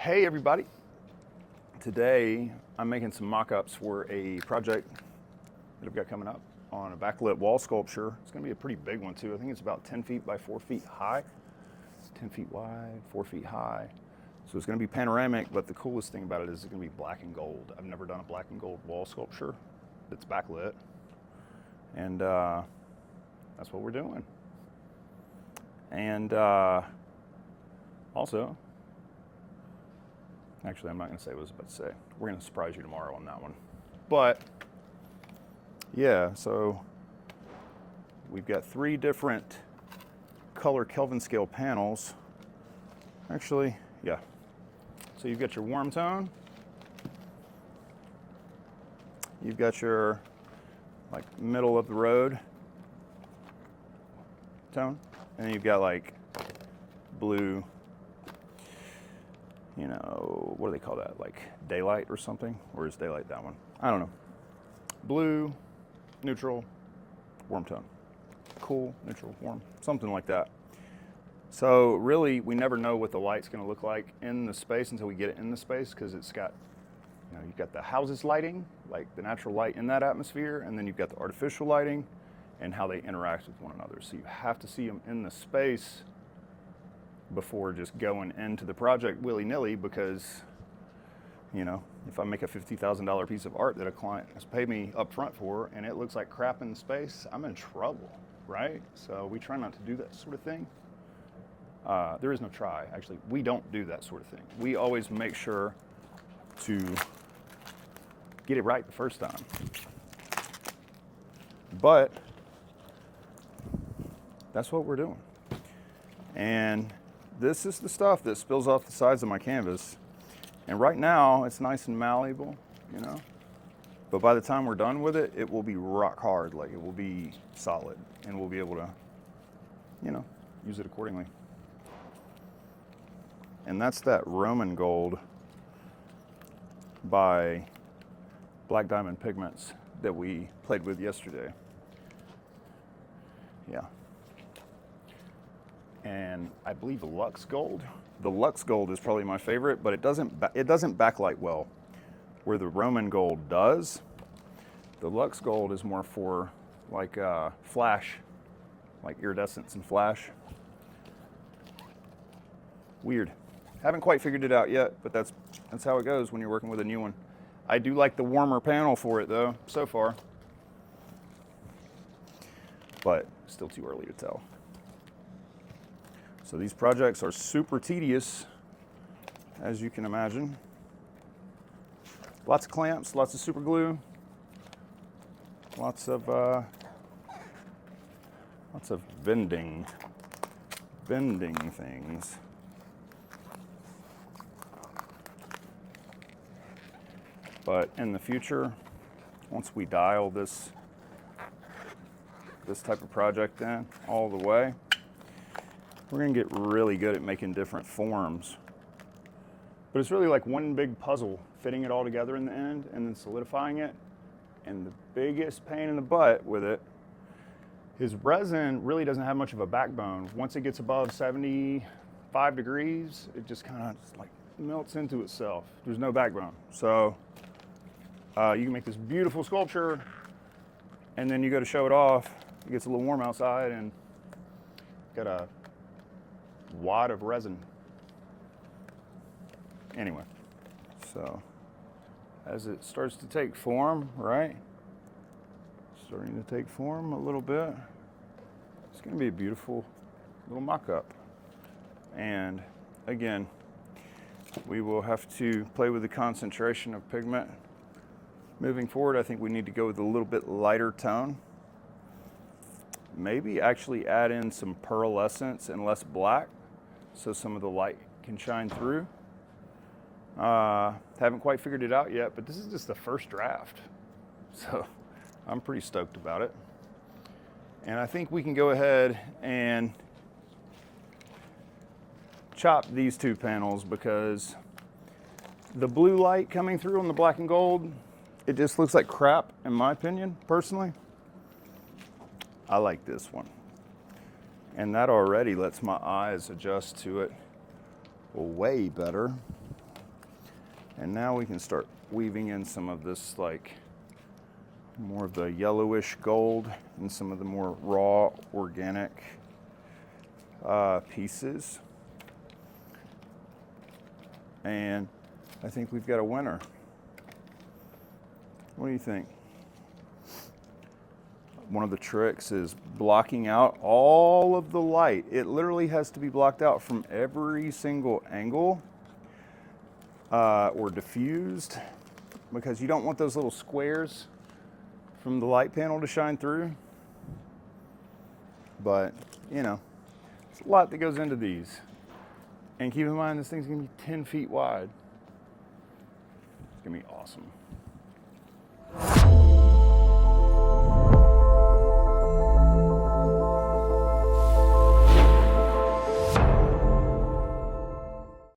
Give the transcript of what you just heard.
Hey everybody, today I'm making some mock-ups for a project that I've got coming up on a backlit wall sculpture. It's going to be a pretty big one too. I think it's about 10 feet by 4 feet high, 10 feet wide, 4 feet high. So it's going to be panoramic, but the coolest thing about it is it's going to be black and gold. I've never done a black and gold wall sculpture that's backlit, and that's what we're doing. And also, actually, I'm not going to say what I was about to say. We're going to surprise you tomorrow on that one. But, yeah, so we've got 3 different color Kelvin scale panels. Actually, yeah. So you've got your warm tone. You've got your, like, middle of the road tone. And then you've got, like, blue, you know, what do they call that? Like daylight or something? Or is daylight that one? I don't know. Blue, neutral, warm tone. Cool, neutral, warm, something like that. So really, we never know what the light's gonna look like in the space until we get it in the space, because it's got, you know, you've got the houses lighting, like the natural light in that atmosphere, and then you've got the artificial lighting and how they interact with one another. So you have to see them in the space before just going into the project willy-nilly, because, you know, if I make a $50,000 piece of art that a client has paid me up front for and it looks like crap in space, I'm in trouble, right? So we try not to do that sort of thing. There is no try, actually. We don't do that sort of thing. We always make sure to get it right the first time. But that's what we're doing. And this is the stuff that spills off the sides of my canvas. And right now, it's nice and malleable, you know? But by the time we're done with it, it will be rock hard. Like, it will be solid, and we'll be able to, you know, use it accordingly. And that's that Roman gold by Black Diamond Pigments that we played with yesterday. Yeah. And I believe Lux Gold. The Lux Gold is probably my favorite, but it doesn't backlight well, where the Roman Gold does. The Lux Gold is more for like flash, like iridescence and flash. Weird. Haven't quite figured it out yet, but that's how it goes when you're working with a new one. I do like the warmer panel for it though, so far. But still too early to tell. So these projects are super tedious, as you can imagine. Lots of clamps, lots of super glue, lots of bending things. But in the future, once we dial this type of project in all the way, we're gonna get really good at making different forms. But it's really like one big puzzle, fitting it all together in the end and then solidifying it. And the biggest pain in the butt with it is resin really doesn't have much of a backbone. Once it gets above 75 degrees, it just kind of like melts into itself. There's no backbone. So you can make this beautiful sculpture, and then you go to show it off. It gets a little warm outside and got a wad of resin. Anyway, so as it starts to take form, right? Starting to take form a little bit. It's going to be a beautiful little mock-up. And again, we will have to play with the concentration of pigment. Moving forward, I think we need to go with a little bit lighter tone. Maybe actually add in some pearlescence and less black, so some of the light can shine through. Haven't quite figured it out yet, but this is just the first draft. So I'm pretty stoked about it. And I think we can go ahead and chop these 2 panels, because the blue light coming through on the black and gold, it just looks like crap, in my opinion, personally. I like this one. And that already lets my eyes adjust to it way better. And now we can start weaving in some of this, like more of the yellowish gold and some of the more raw organic pieces. And I think we've got a winner. What do you think? One of the tricks is blocking out all of the light. It literally has to be blocked out from every single angle or diffused, because you don't want those little squares from the light panel to shine through. But, you know, there's a lot that goes into these. And keep in mind, this thing's gonna be 10 feet wide. It's gonna be awesome.